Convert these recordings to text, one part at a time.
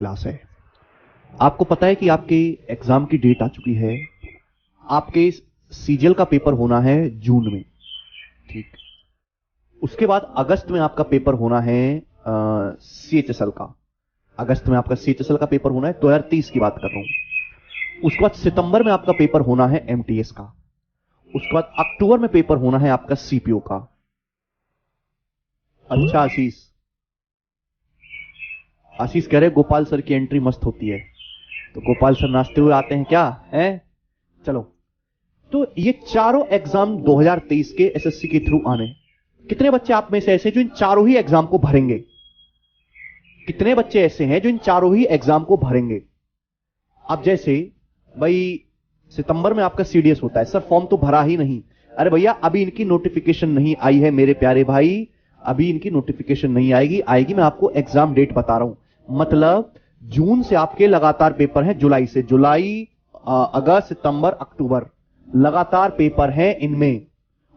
Class है। आपको पता है कि आपके एग्जाम की डेट आ चुकी है। आपके सीजीएल का पेपर होना है जून में, ठीक। उसके बाद अगस्त में आपका पेपर होना है सीएचएसएल का। अगस्त में आपका सीएचएसएल का पेपर होना है, 2030 की बात कर रहा हूं। उसके बाद सितंबर में आपका पेपर होना है एमटीएस का। उसके बाद अक्टूबर में पेपर होना है आपका सीपीओ का। अच्छा आशीष कह रहे गोपाल सर की एंट्री मस्त होती है, तो गोपाल सर नाचते हुए आते हैं क्या है? चलो, तो ये चारों एग्जाम 2023 के एसएससी के थ्रू आने। कितने बच्चे आप में से ऐसे जो इन चारों ही एग्जाम को भरेंगे? कितने बच्चे ऐसे हैं जो इन चारों ही एग्जाम को भरेंगे? अब जैसे भाई सितंबर में आपका सीडीएस होता है, सर फॉर्म तो भरा ही नहीं। अरे भैया अभी इनकी नोटिफिकेशन नहीं आई है मेरे प्यारे भाई, अभी इनकी नोटिफिकेशन नहीं आएगी। मैं आपको एग्जाम डेट बता रहा हूं। मतलब जून से आपके लगातार पेपर हैं, जुलाई अगस्त सितंबर अक्टूबर लगातार पेपर हैं इनमें।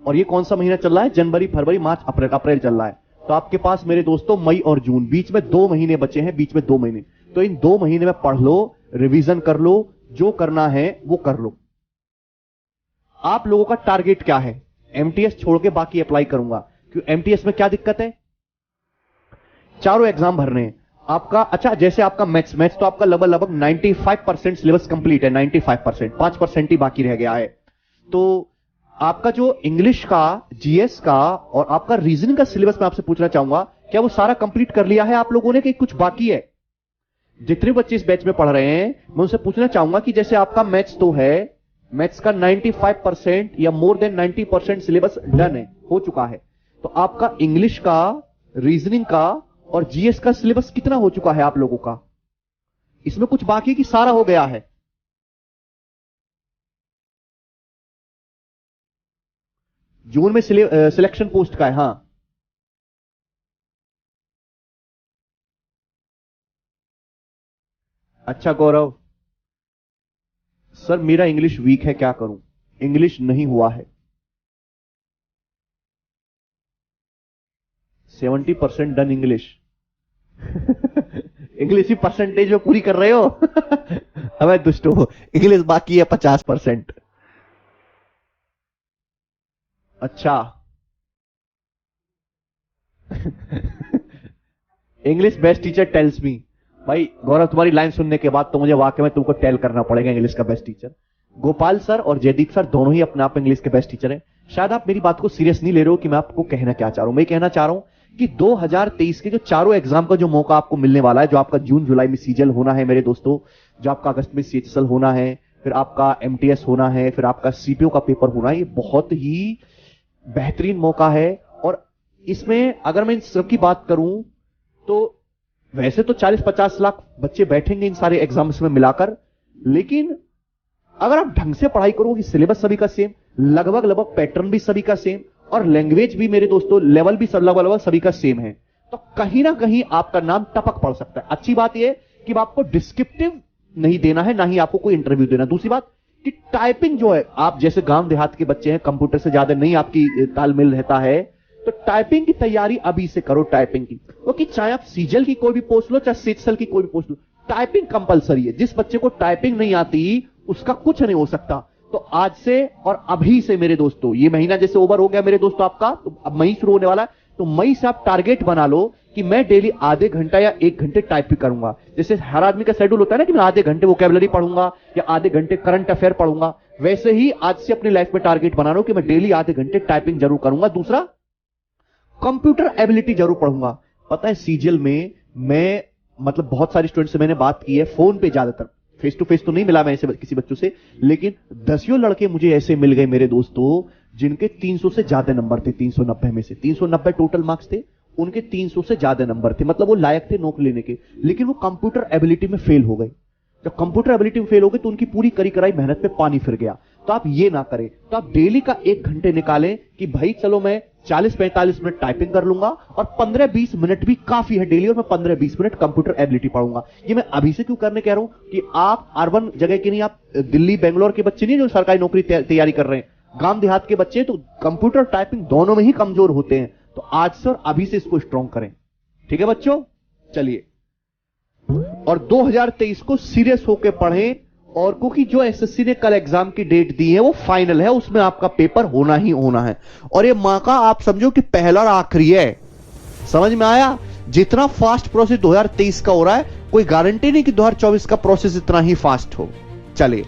और ये कौन सा महीना चल रहा है? जनवरी फरवरी मार्च अप्रैल चल रहा है। तो आपके पास मेरे दोस्तों मई और जून, बीच में 2 महीने बचे हैं, बीच में 2 महीने। तो इन 2 महीने में पढ़ लो, रिवीजन कर लो, जो करना है वो कर लो। आप लोगों का टारगेट क्या है? एमटीएस छोड़ के बाकी अप्लाई करूंगा, क्योंकि एमटीएस में क्या दिक्कत है? चारों एग्जाम भरने हैं आपका। अच्छा, जैसे आपका मैथ्स तो आपका लगभग 95% सिलेबस कंप्लीट है, 95%, 5% ही बाकी रह गया है। तो आपका जो इंग्लिश का, जीएस का और आपका रीजनिंग का सिलेबस मैं आपसे पूछना चाहूंगा, क्या वो सारा कंप्लीट कर लिया है आप लोगों ने कि कुछ बाकी है? जितने बच्चे इस बैच में पढ़ रहे हैं मैं उनसे पूछना चाहूंगा कि जैसे आपका मैथ्स तो है, मैथ्स का 95% या मोर देन 90% सिलेबस डन है, हो चुका है। तो आपका इंग्लिश का, रीजनिंग का और जीएस का सिलेबस कितना हो चुका है आप लोगों का? इसमें कुछ बाकी कि सारा हो गया है? जून में सिलेक्शन पोस्ट का है, हाँ। अच्छा गौरव, सर मेरा इंग्लिश वीक है, क्या करूं? इंग्लिश नहीं हुआ है। 70% डन इंग्लिश। इंग्लिश ही परसेंटेज में पूरी कर रहे हो? हमें दुष्ट हो, इंग्लिश बाकी है 50%। अच्छा। English best teacher tells me. भाई गौरव, तुम्हारी लाइन सुनने के बाद तो मुझे वाकई में तुमको टेल करना पड़ेगा इंग्लिश का बेस्ट टीचर। गोपाल सर और जयदीप सर दोनों ही अपने आप इंग्लिश के बेस्ट टीचर हैं। शायद आप मेरी बात को सीरियस नहीं ले रहे हो कि मैं आपको कहना क्या चाह रहा हूं। मैं कहना चाह रहा हूं कि 2023 के जो चारों एग्जाम का जो मौका आपको मिलने वाला है, जो आपका जून जुलाई में सीजीएल होना है मेरे दोस्तों, जो आपका अगस्त में सीएचएसएल होना है, फिर आपका एमटीएस होना है, फिर आपका सीपीओ का पेपर होना है, ये बहुत ही बेहतरीन मौका है। और इसमें अगर मैं इन सबकी बात करूं तो वैसे तो 40-50 लाख बच्चे बैठेंगे इन सारे एग्जाम्स में मिलाकर, लेकिन अगर आप ढंग से पढ़ाई करोगे, सिलेबस सभी का सेम, लगभग पैटर्न भी सभी का सेम, और लैंग्वेज भी मेरे दोस्तों लेवल भी लगभग सभी का सेम है, तो कहीं ना कहीं आपका नाम टपक पड़ सकता है। अच्छी बात यह कि आपको डिस्क्रिप्टिव नहीं देना है, ना ही आपको कोई इंटरव्यू देना। दूसरी बात कि टाइपिंग जो है, आप जैसे गांव देहात के बच्चे हैं, कंप्यूटर से ज्यादा नहीं आपकी तालमेल रहता है, तो टाइपिंग की तैयारी अभी से करो। टाइपिंग की, क्योंकि चाहे आप सीजीएल की कोई भी पोस्ट लो, चाहे सीएचएसएल की कोई भी पोस्ट लो, टाइपिंग कंपलसरी है। जिस बच्चे को टाइपिंग नहीं आती उसका कुछ नहीं हो सकता। तो आज से और अभी से मेरे दोस्तों, ये महीना जैसे ओवर हो गया मेरे दोस्तों आपका, तो अब मई शुरू होने वाला है, तो मई से आप टारगेट बना लो कि मैं डेली आधे घंटा या 1 घंटे टाइपिंग करूंगा। जैसे हर आदमी का शेड्यूल होता है ना कि मैं आधे घंटे वोकैबुलरी पढ़ूंगा या आधे घंटे करंट अफेयर पढ़ूंगा, वैसे ही आज से अपनी लाइफ में टारगेट बना लो कि मैं डेली आधे घंटे टाइपिंग जरूर करूंगा। दूसरा, कंप्यूटर एबिलिटी जरूर पढ़ूंगा। पता है सीजीएल में मैं मतलब बहुत सारे स्टूडेंट से मैंने बात की है फोन पे, ज्यादातर फेस टू फेस तो नहीं मिला मैं ऐसे किसी बच्चों से, लेकिन 10 लड़के मुझे ऐसे मिल गए मेरे दोस्तों जिनके 300 से ज्यादा नंबर थे। 390 में से 390 टोटल मार्क्स थे, उनके 300 से ज्यादा नंबर थे, मतलब वो लायक थे नौकरी लेने के, लेकिन वो कंप्यूटर एबिलिटी में फेल हो गए। जब कंप्यूटर एबिलिटी में फेल हो गए तो उनकी पूरी करी कराई मेहनत पे पानी फिर गया। तो आप ये ना करें, तो आप डेली का 1 घंटे निकालें कि भाई चलो मैं 40-45 मिनट टाइपिंग कर लूंगा और 15-20 मिनट भी काफी है डेली, और मैं 15-20 मिनट कंप्यूटर एबिलिटी पढ़ूंगा। ये मैं अभी से क्यों करने कह रहा हूं कि आप अर्बन जगह के नहीं, आप दिल्ली बेंगलोर के बच्चे नहीं जो सरकारी नौकरी तैयारी कर रहे हैं, गांव देहात के बच्चे तो कंप्यूटर टाइपिंग दोनों में ही कमजोर होते हैं। तो आज से और अभी से इसको स्ट्रांग करें, ठीक है बच्चों? चलिए और 2023 को सीरियस होकर पढ़ें, और क्योंकि जो एसएससी ने कल एग्जाम की डेट दी है वो फाइनल है, उसमें आपका पेपर होना ही होना है। और ये मां का आप समझो कि पहला और आखिरी है। समझ में आया? जितना फास्ट प्रोसेस 2023 का हो रहा है, कोई गारंटी नहीं कि 2024 का प्रोसेस इतना ही फास्ट हो। चलिए